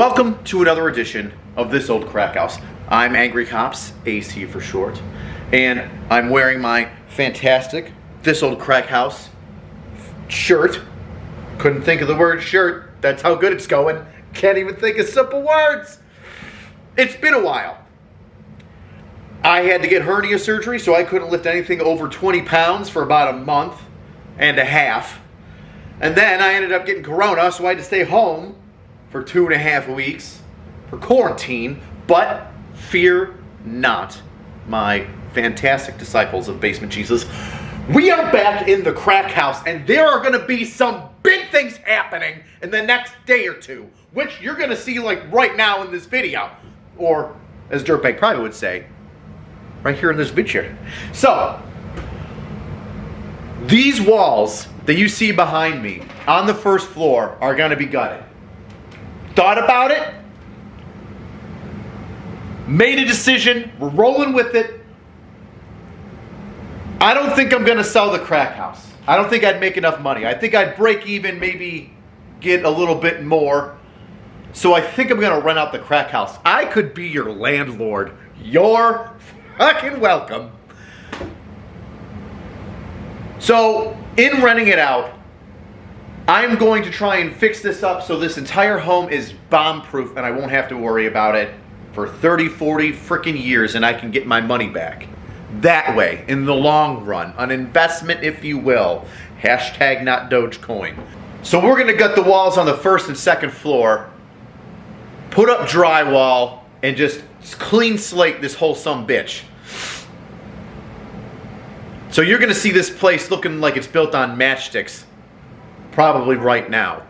Welcome to another edition of This Old Crack House. I'm Angry Cops, AC for short, and I'm wearing my fantastic This Old Crack House shirt. Couldn't think of the word shirt. That's how good it's going. Can't even think of simple words. It's been a while. I had to get hernia surgery, so I couldn't lift anything over 20 pounds for about a month and a half. And then I ended up getting corona, so I had to stay home for 2.5 weeks for quarantine. But fear not, my fantastic disciples of Basement Jesus. We are back in the crack house, and there are going to be some big things happening in the next day or two, which you're going to see like right now in this video, or as Dirtbag Private would say, right here in this video. So, these walls that you see behind me on the first floor are going to be gutted. Thought about it, made a decision, we're rolling with it. I don't think I'm going to sell the crack house. I don't think I'd make enough money. I think I'd break even, maybe get a little bit more. So I think I'm going to rent out the crack house. I could be your landlord. You're fucking welcome. So, in renting it out, I'm going to try and fix this up so this entire home is bomb-proof and I won't have to worry about it for 30, 40 freaking years, and I can get my money back. That way, in the long run, an investment if you will. Hashtag not Dogecoin. So we're gonna gut the walls on the first and second floor, put up drywall, and just clean slate this whole sumbitch. So you're gonna see this place looking like it's built on matchsticks probably right now.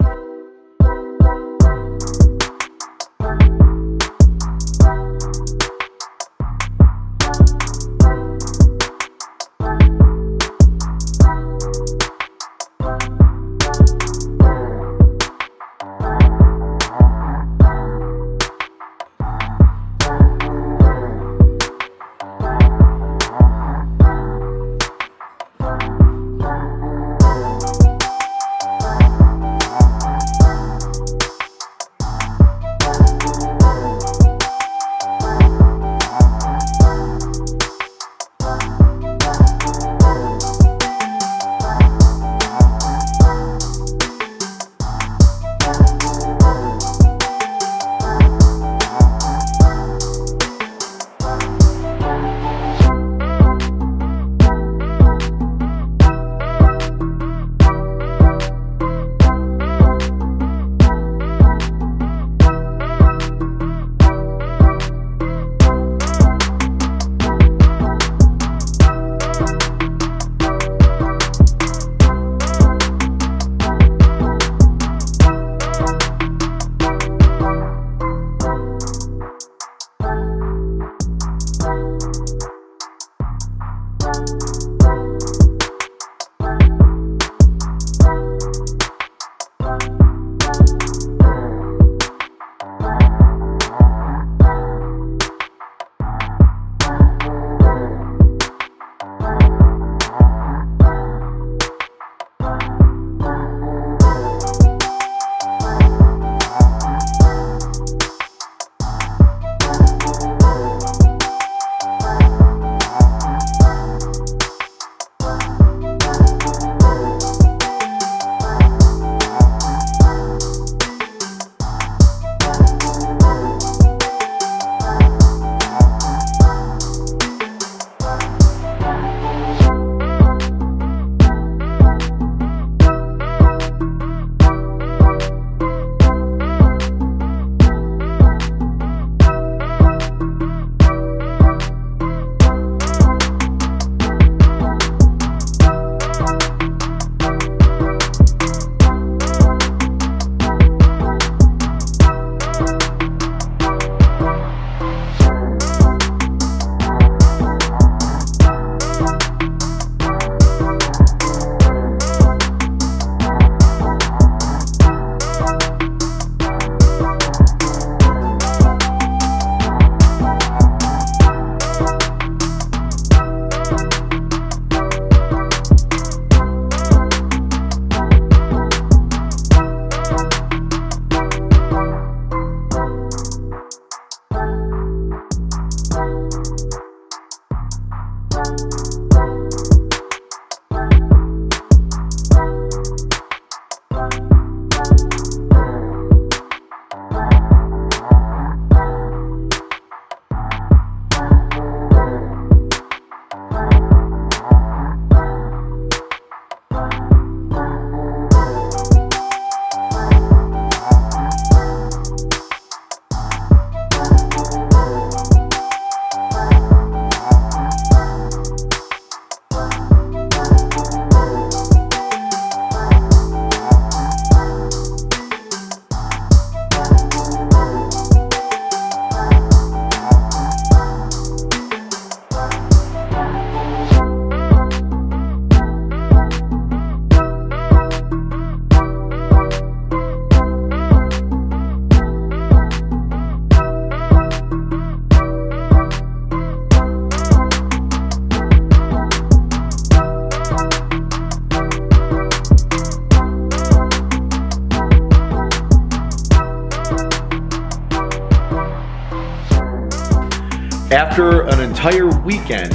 After an entire weekend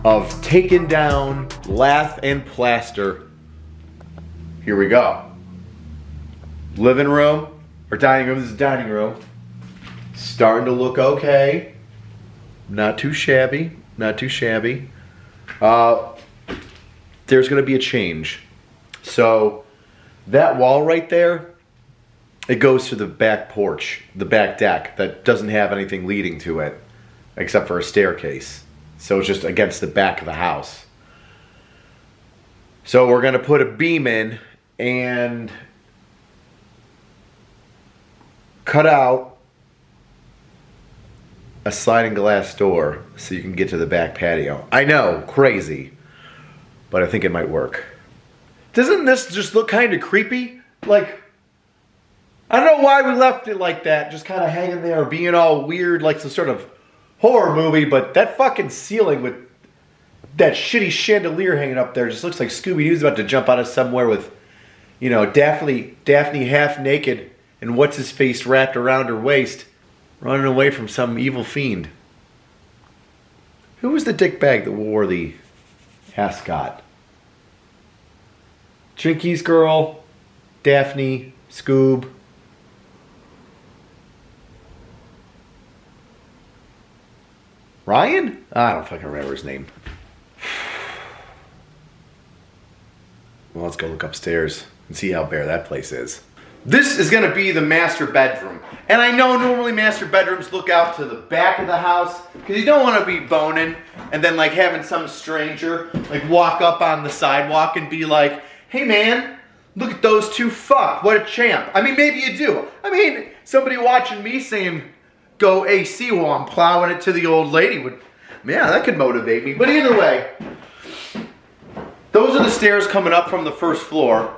of taking down lath and plaster, here we go. Living room, or dining room, this is dining room. Starting to look okay. Not too shabby, not too shabby. There's gonna be a change. So that wall right there, it goes to the back porch, the back deck that doesn't have anything leading to it except for a staircase. So it's just against the back of the house. So we're gonna put a beam in and cut out a sliding glass door so you can get to the back patio. I know, crazy, but I think it might work. Doesn't this just look kind of creepy? Like, I don't know why we left it like that, just kind of hanging there, being all weird, like some sort of horror movie, but that fucking ceiling with that shitty chandelier hanging up there just looks like Scooby-Doo's about to jump out of somewhere with, you know, Daphne half naked and what's-his-face wrapped around her waist, running away from some evil fiend. Who was the dickbag that wore the ascot? Chinky's girl, Daphne, Scoob. Ryan? I don't fucking remember his name. Well, let's go look upstairs and see how bare that place is. This is gonna be the master bedroom. And I know normally master bedrooms look out to the back of the house because you don't want to be boning and then like having some stranger like walk up on the sidewalk and be like, hey man, look at those two fuck, what a champ. I mean, maybe you do. I mean, somebody watching me saying, go AC while I'm plowing it to the old lady would, yeah, that could motivate me. But either way, those are the stairs coming up from the first floor,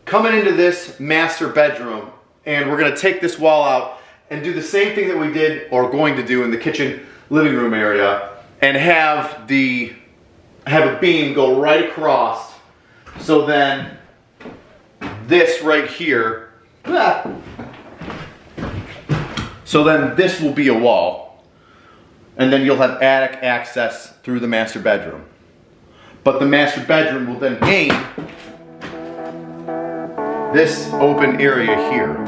coming into this master bedroom, and we're gonna take this wall out and do the same thing that we did, or going to do in the kitchen living room area, and have a beam go right across. So then this right here, so then this will be a wall, and then you'll have attic access through the master bedroom. But the master bedroom will then gain this open area here.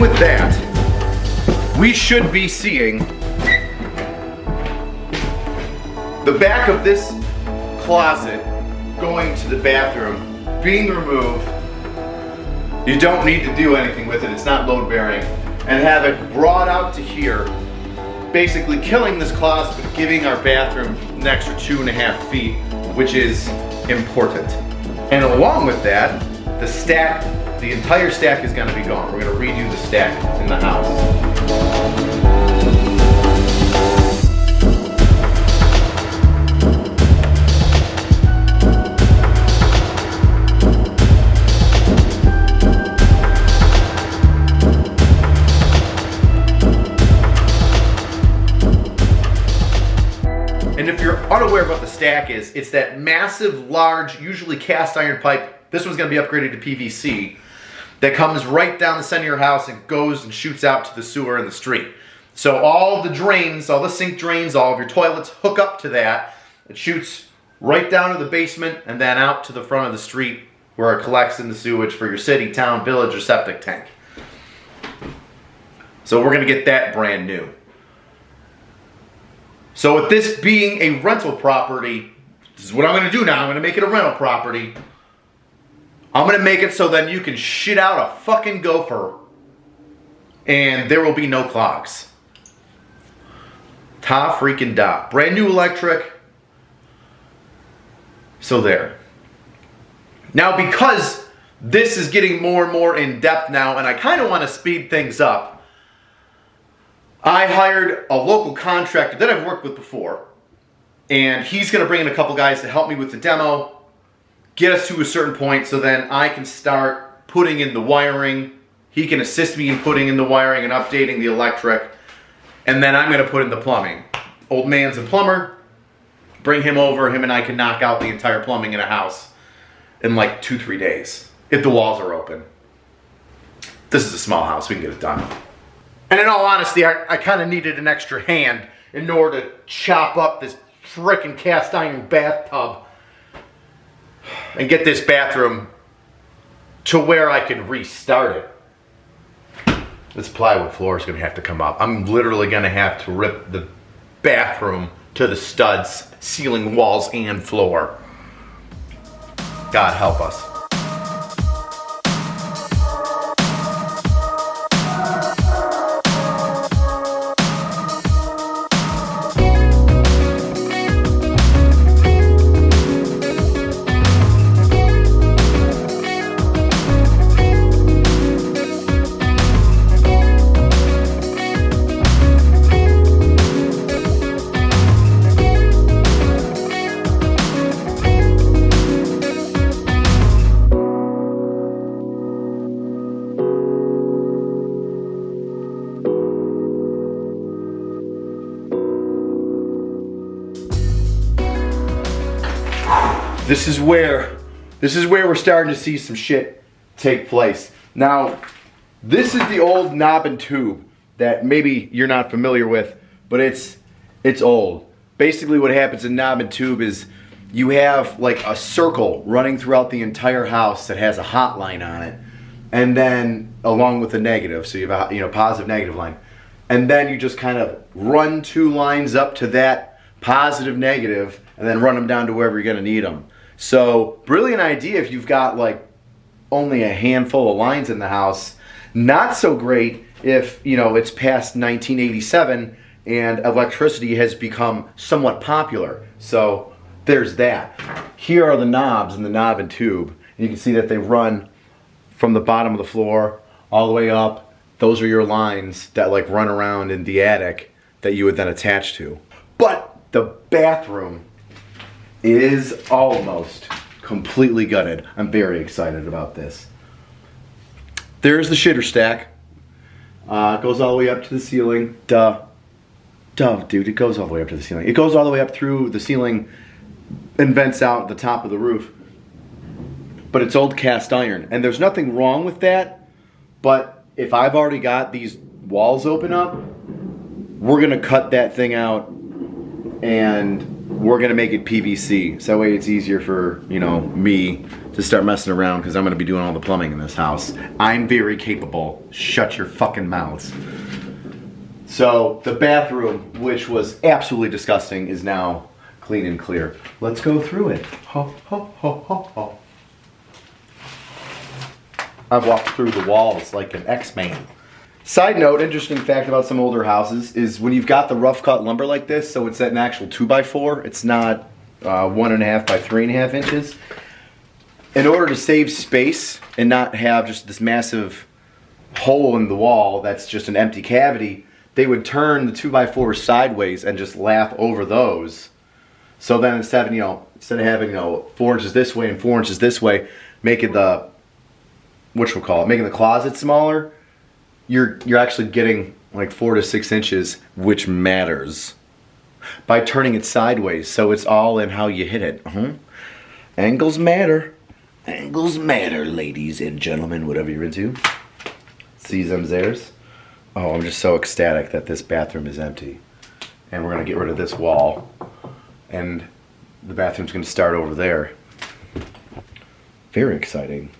with that, we should be seeing the back of this closet going to the bathroom being removed. You don't need to do anything with it, it's not load bearing, and have it brought out to here, basically killing this closet but giving our bathroom an extra 2.5 feet, which is important. And along with that, the stack, the entire stack is going to be gone. We're going to redo the stack in the house. And if you're unaware of what the stack is, it's that massive, large, usually cast iron pipe. This one's going to be upgraded to PVC that comes right down the center of your house and goes and shoots out to the sewer in the street. So all the drains, all the sink drains, all of your toilets hook up to that. It shoots right down to the basement and then out to the front of the street where it collects in the sewage for your city, town, village, or septic tank. So we're going to get that brand new. So with this being a rental property, this is what I'm going to do now. I'm going to make it a rental property. I'm going to make it so then you can shit out a fucking gopher and there will be no clogs. Ta freaking da. Brand new electric. So there. Now because this is getting more and more in depth now and I kind of want to speed things up, I hired a local contractor that I've worked with before, and he's going to bring in a couple guys to help me with the demo, get us to a certain point so then I can start putting in the wiring. He can assist me in putting in the wiring and updating the electric, and then I'm going to put in the plumbing. Old man's a plumber. Bring him over, him and I can knock out the entire plumbing in a house in like 2-3 days if the walls are open. This is a small house, we can get it done. And in all honesty, I kind of needed an extra hand in order to chop up this frickin' cast iron bathtub and get this bathroom to where I can restart it. This plywood floor is going to have to come up. I'm literally going to have to rip the bathroom to the studs, ceiling, walls, and floor. God help us. This is where we're starting to see some shit take place. Now, this is the old knob and tube that maybe you're not familiar with, but it's old. Basically what happens in knob and tube is you have like a circle running throughout the entire house that has a hot line on it, and then along with a negative, so you have a positive negative line. And then you just kind of run 2 lines up to that positive negative and then run them down to wherever you're gonna need them. So, brilliant idea if you've got like only a handful of lines in the house. Not so great if, it's past 1987 and electricity has become somewhat popular. So, there's that. Here are the knobs in the knob and tube. And you can see that they run from the bottom of the floor all the way up. Those are your lines that like run around in the attic that you would then attach to. But the bathroom is almost completely gutted. I'm very excited about this. There's the shitter stack. It goes all the way up to the ceiling. Duh, dude, it goes all the way up to the ceiling. It goes all the way up through the ceiling and vents out the top of the roof. But it's old cast iron, and there's nothing wrong with that, but if I've already got these walls open up, we're gonna cut that thing out and we're gonna make it PVC. So that way it's easier for, you know, me to start messing around because I'm gonna be doing all the plumbing in this house. I'm very capable. Shut your fucking mouths. So the bathroom, which was absolutely disgusting, is now clean and clear. Let's go through it. Ho, ho, ho, ho, ho. I've walked through the walls like an X-Man. Side note, interesting fact about some older houses is when you've got the rough cut lumber like this, so it's an actual 2x4, it's not 1.5 by 3.5 inches. In order to save space and not have just this massive hole in the wall that's just an empty cavity, they would turn the 2x4 sideways and just lap over those. So then instead of having 4 inches this way and 4 inches this way, making the making the closet smaller, you're actually getting like 4 to 6 inches, which matters by turning it sideways. So it's all in how you hit it. Angles matter. Angles matter, ladies and gentlemen, whatever you're into. See them there's. Oh, I'm just so ecstatic that this bathroom is empty. And we're gonna get rid of this wall. And the bathroom's gonna start over there. Very exciting.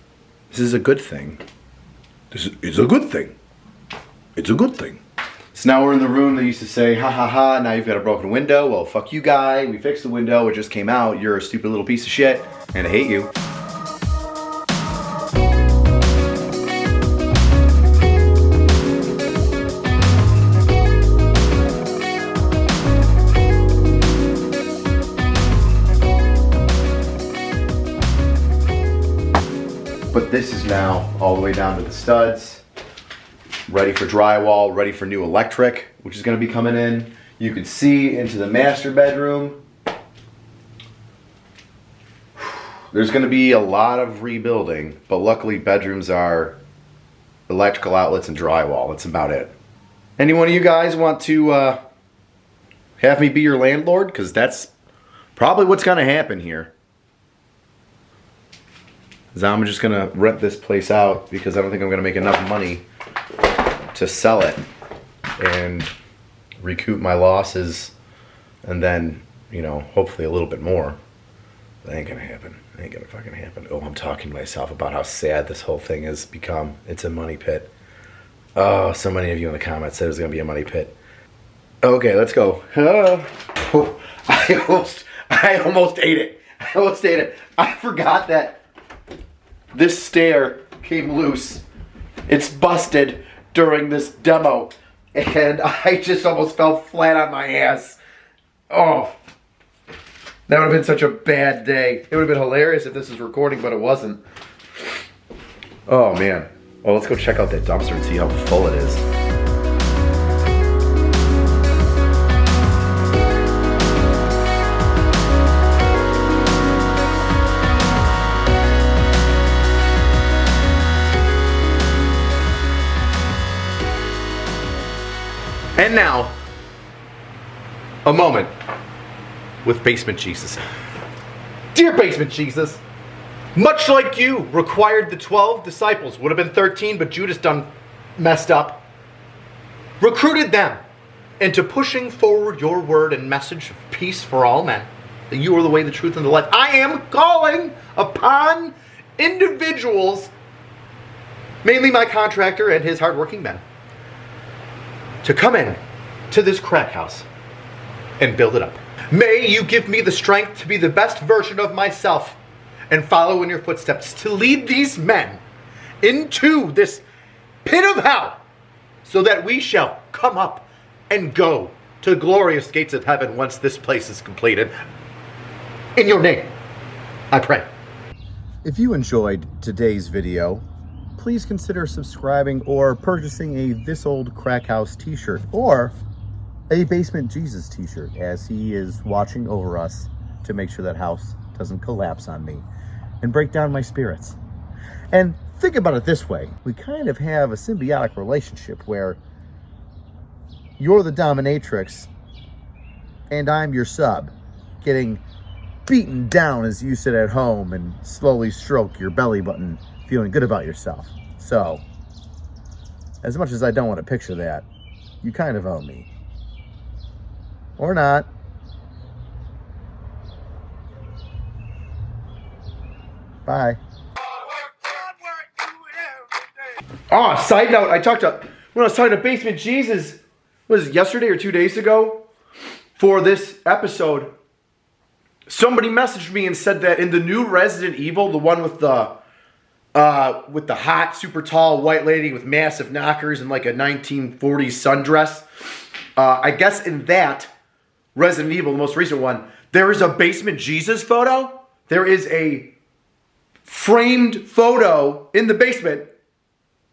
This is a good thing. This is a good thing. It's a good thing. So now we're in the room that used to say, ha ha ha, now you've got a broken window. Well, fuck you, guy. We fixed the window. It just came out. You're a stupid little piece of shit. And I hate you. But this is now all the way down to the studs, ready for drywall, ready for new electric, which is going to be coming in. You can see into the master bedroom. There's going to be a lot of rebuilding, but luckily bedrooms are electrical outlets and drywall. That's about it. Any one of you guys want to have me be your landlord? Because that's probably what's going to happen here. I'm just gonna rent this place out because I don't think I'm gonna make enough money to sell it and recoup my losses, and then, you know, hopefully a little bit more. That ain't gonna happen. It ain't gonna fucking happen. Oh, I'm talking to myself about how sad this whole thing has become. It's a money pit. Oh, so many of you in the comments said it was gonna be a money pit. Okay, let's go. I almost ate it. I almost ate it. I forgot that this stair came loose. It's busted during this demo. And I just almost fell flat on my ass. Oh, that would have been such a bad day. It would have been hilarious if this was recording, but it wasn't. Oh, man. Well, let's go check out that dumpster and see how full it is. And now, a moment with Basement Jesus. Dear Basement Jesus, much like you required the 12 disciples, would have been 13, but Judas done messed up, recruited them into pushing forward your word and message of peace for all men, that you are the way, the truth, and the life. I am calling upon individuals, mainly my contractor and his hardworking men, to come in to this crack house and build it up. May you give me the strength to be the best version of myself and follow in your footsteps to lead these men into this pit of hell so that we shall come up and go to the glorious gates of heaven once this place is completed. In your name, I pray. If you enjoyed today's video, please consider subscribing or purchasing a This Old Crack House t-shirt or a Basement Jesus t-shirt, as he is watching over us to make sure that house doesn't collapse on me and break down my spirits. And think about it this way. We kind of have a symbiotic relationship where you're the dominatrix and I'm your sub, getting beaten down as you sit at home and slowly stroke your belly button, feeling good about yourself. So, as much as I don't want to picture that, you kind of owe me. Or not. Bye. Oh, side note, when I was talking to Basement Jesus, was it yesterday or 2 days ago, for this episode, somebody messaged me and said that in the new Resident Evil, the one with the hot, super tall white lady with massive knockers and like a 1940s sundress, I guess in that Resident Evil, the most recent one, there is a Basement Jesus photo. There is a framed photo in the basement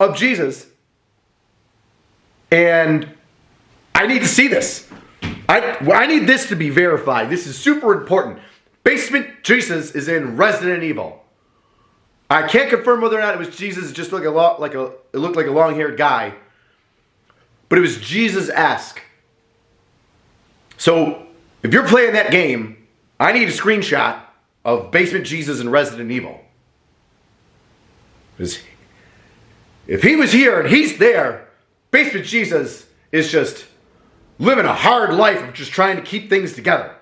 of Jesus. And I need to see this. I need this to be verified. This is super important. Basement Jesus is in Resident Evil. I can't confirm whether or not it was Jesus. It just looked like a long-haired guy. But it was Jesus-esque. So, if you're playing that game, I need a screenshot of Basement Jesus in Resident Evil. Because if he was here and he's there, Basement Jesus is just living a hard life of just trying to keep things together.